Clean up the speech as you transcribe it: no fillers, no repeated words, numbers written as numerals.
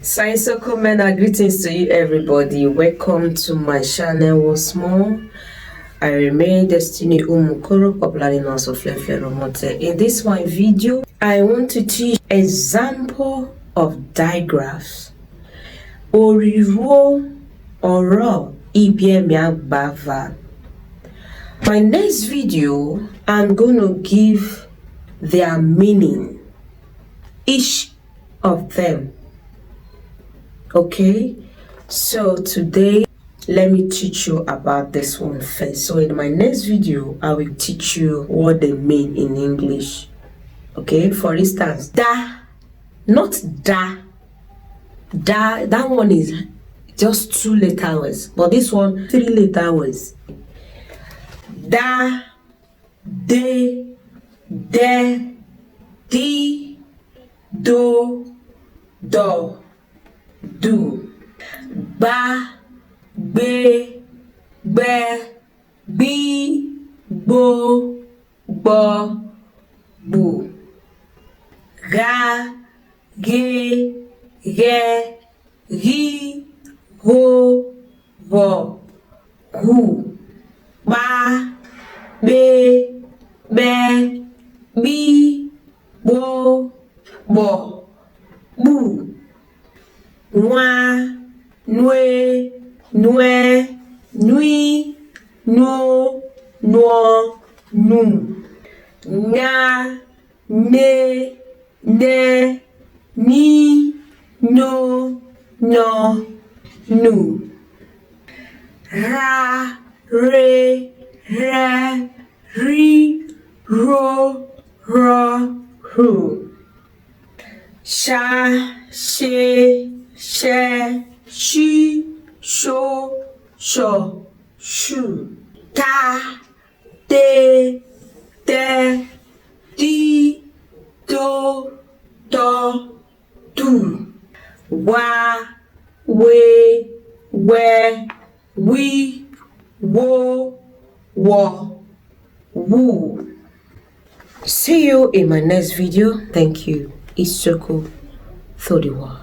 Isoko greetings to you everybody. Welcome to my channel once more. I remain Destiny Umukoro, popularly known as Oflefle Roomote. In this one video, I want to teach example of digraphs. Wuhrẹ Ibi-Eme Agbava. My next video, I'm going to give their meaning, each of them. Okay, so today let me teach you about this one first. So in my next video, I will teach you what they mean in English. Okay, for instance, da, not da. Da, that one is just 2 letter words, but this one 3 letter words. Da, de, di, do, do, ba, be, bi, bo, bu, ga, ge, ri, ho, hu, ba, be, bi, bo, bu, nwa, nue, nui, no, nu, nga, ne, ni, no, nu, ra, re, ri, ro, hu, sha, she, shi, sho, shu, ta, te, di, do, du, wa, we, wi, wo, wu. See you in my next video. Thank you. Isoko Digraphs.